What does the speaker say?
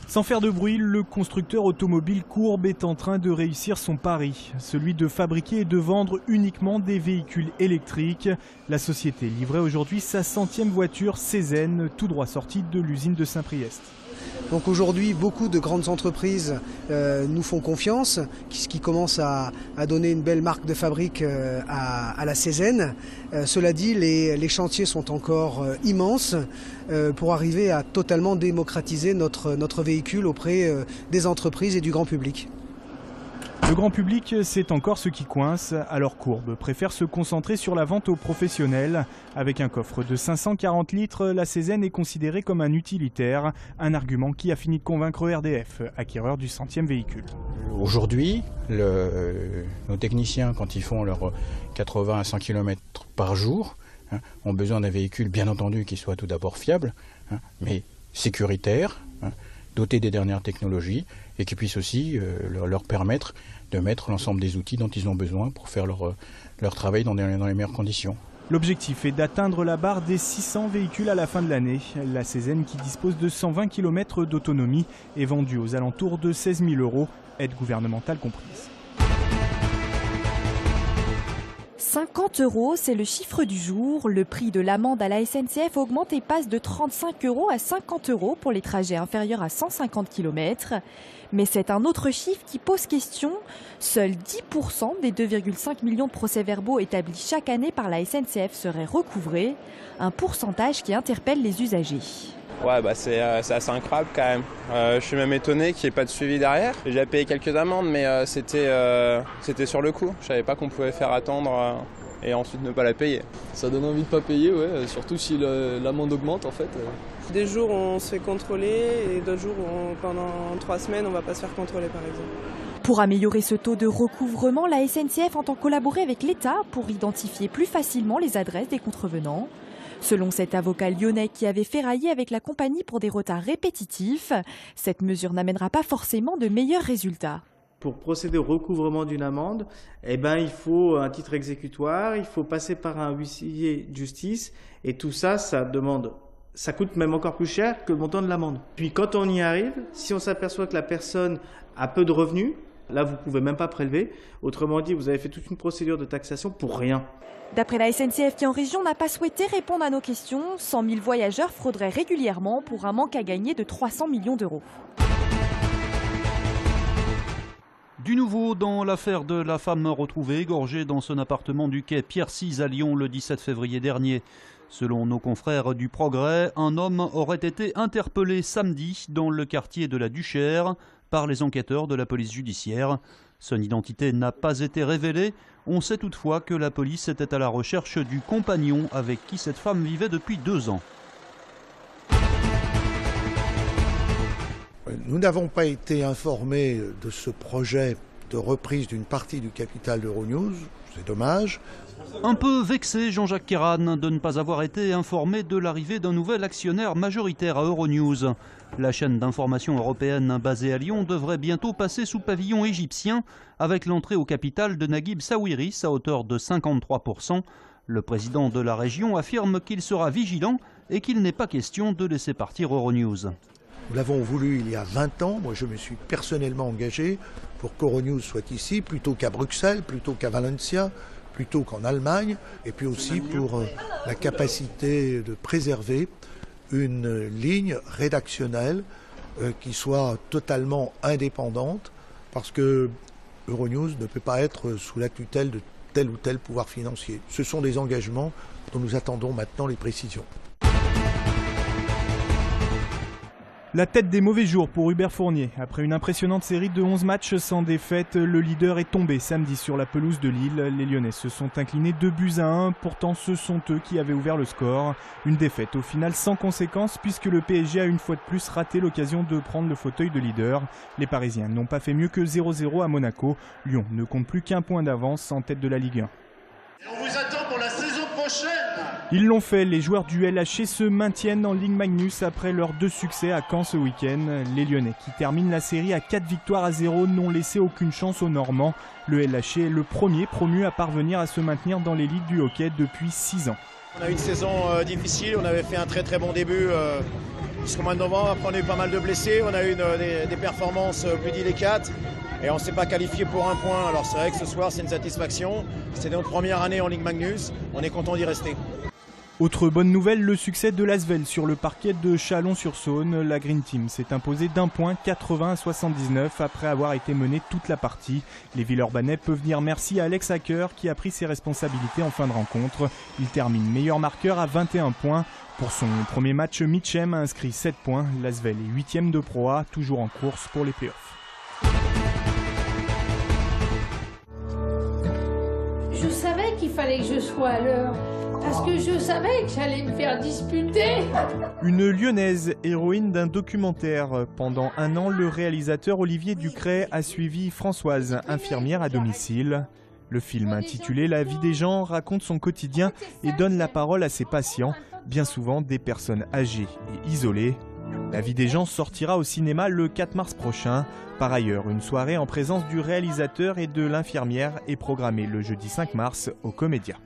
Sans faire de bruit, le constructeur automobile Courbe est en train de réussir son pari, celui de fabriquer et de vendre uniquement des véhicules électriques. La société livrait aujourd'hui sa 100e voiture Cézanne, tout droit sortie de l'usine de Saint-Priest. Donc aujourd'hui, beaucoup de grandes entreprises nous font confiance, ce qui commence à donner une belle marque de fabrique à la Cézanne. Cela dit, les chantiers sont encore immenses pour arriver à totalement démocratiser notre véhicule auprès des entreprises et du grand public. Le grand public, c'est encore ce qui coince, alors Courbe préfère se concentrer sur la vente aux professionnels. Avec un coffre de 540 litres, la Cézanne est considérée comme un utilitaire, un argument qui a fini de convaincre RDF, acquéreur du 100e véhicule. Aujourd'hui, nos techniciens, quand ils font leurs 80 à 100 km par jour, ont besoin d'un véhicule, bien entendu, qui soit tout d'abord fiable, mais sécuritaire, doté des dernières technologies et qui puisse aussi leur permettre de mettre l'ensemble des outils dont ils ont besoin pour faire leur travail dans les meilleures conditions. L'objectif est d'atteindre la barre des 600 véhicules à la fin de l'année. La Cézanne, qui dispose de 120 km d'autonomie, est vendue aux alentours de 16 000 €, aide gouvernementale comprise. 50 €, c'est le chiffre du jour. Le prix de l'amende à la SNCF augmente et passe de 35 € à 50 € pour les trajets inférieurs à 150 km. Mais c'est un autre chiffre qui pose question. Seuls 10% des 2,5 millions de procès-verbaux établis chaque année par la SNCF seraient recouvrés. Un pourcentage qui interpelle les usagers. Ouais, c'est assez incroyable quand même. Je suis même étonné qu'il n'y ait pas de suivi derrière. J'ai payé quelques amendes, mais c'était sur le coup. Je savais pas qu'on pouvait faire attendre et ensuite ne pas la payer. Ça donne envie de pas payer, ouais, surtout si l'amende augmente en fait. Des jours on se fait contrôler et d'autres jours pendant 3 semaines on va pas se faire contrôler par exemple. Pour améliorer ce taux de recouvrement, la SNCF entend collaborer avec l'État pour identifier plus facilement les adresses des contrevenants. Selon cet avocat lyonnais qui avait ferraillé avec la compagnie pour des retards répétitifs, cette mesure n'amènera pas forcément de meilleurs résultats. Pour procéder au recouvrement d'une amende, il faut un titre exécutoire, il faut passer par un huissier de justice et tout ça, ça coûte même encore plus cher que le montant de l'amende. Puis quand on y arrive, si on s'aperçoit que la personne a peu de revenus, là vous ne pouvez même pas prélever. Autrement dit, vous avez fait toute une procédure de taxation pour rien. D'après la SNCF qui en région n'a pas souhaité répondre à nos questions, 100 000 voyageurs frauderaient régulièrement pour un manque à gagner de 300 millions €. Du nouveau dans l'affaire de la femme retrouvée égorgée dans son appartement du quai Pierre-VI à Lyon le 17 février dernier. Selon nos confrères du Progrès, un homme aurait été interpellé samedi dans le quartier de la Duchère par les enquêteurs de la police judiciaire. Son identité n'a pas été révélée. On sait toutefois que la police était à la recherche du compagnon avec qui cette femme vivait depuis 2 ans. Nous n'avons pas été informés de ce projet de reprise d'une partie du capital d'Euronews. C'est dommage. Un peu vexé, Jean-Jacques Kéran, de ne pas avoir été informé de l'arrivée d'un nouvel actionnaire majoritaire à Euronews. La chaîne d'information européenne basée à Lyon devrait bientôt passer sous pavillon égyptien avec l'entrée au capital de Naguib Sawiris à hauteur de 53%. Le président de la région affirme qu'il sera vigilant et qu'il n'est pas question de laisser partir Euronews. Nous l'avons voulu il y a 20 ans. Moi, je me suis personnellement engagé pour qu'Euronews soit ici, plutôt qu'à Bruxelles, plutôt qu'à Valencia, plutôt qu'en Allemagne, et puis aussi pour la capacité de préserver une ligne rédactionnelle qui soit totalement indépendante, parce que Euronews ne peut pas être sous la tutelle de tel ou tel pouvoir financier. Ce sont des engagements dont nous attendons maintenant les précisions. La tête des mauvais jours pour Hubert Fournier. Après une impressionnante série de 11 matchs sans défaite, le leader est tombé samedi sur la pelouse de Lille. Les Lyonnais se sont inclinés 2-1. Pourtant, ce sont eux qui avaient ouvert le score. Une défaite au final sans conséquence puisque le PSG a une fois de plus raté l'occasion de prendre le fauteuil de leader. Les Parisiens n'ont pas fait mieux que 0-0 à Monaco. Lyon ne compte plus qu'un point d'avance en tête de la Ligue 1. On vous attend pour la saison prochaine. Ils l'ont fait, les joueurs du LHC se maintiennent en Ligue Magnus après leurs 2 succès à Caen ce week-end. Les Lyonnais qui terminent la série à 4-0 n'ont laissé aucune chance aux Normands. Le LHC est le premier promu à parvenir à se maintenir dans l'élite du hockey depuis 6 ans. On a eu une saison difficile, on avait fait un très bon début jusqu'au mois de novembre. Après, on a eu pas mal de blessés, on a eu des performances plus délicates et on ne s'est pas qualifié pour un point. Alors c'est vrai que ce soir, c'est une satisfaction. C'est notre première année en Ligue Magnus, on est content d'y rester. Autre bonne nouvelle, le succès de l'Asvel sur le parquet de Chalon-sur-Saône. La Green Team s'est imposée d'1 point, 80-79, après avoir été menée toute la partie. Les Villeurbanais peuvent dire merci à Alex Hacker qui a pris ses responsabilités en fin de rencontre. Il termine meilleur marqueur à 21 points. Pour son premier match, Mitchem a inscrit 7 points. L'Asvel est 8e de Pro A, toujours en course pour les playoffs. Je savais qu'il fallait que je sois à l'heure. Parce que je savais que j'allais me faire disputer. Une Lyonnaise, héroïne d'un documentaire. Pendant un an, le réalisateur Olivier Ducret a suivi Françoise, infirmière à domicile. Le film intitulé La vie des gens raconte son quotidien et donne la parole à ses patients, bien souvent des personnes âgées et isolées. La vie des gens sortira au cinéma le 4 mars prochain. Par ailleurs, une soirée en présence du réalisateur et de l'infirmière est programmée le jeudi 5 mars au Comédia.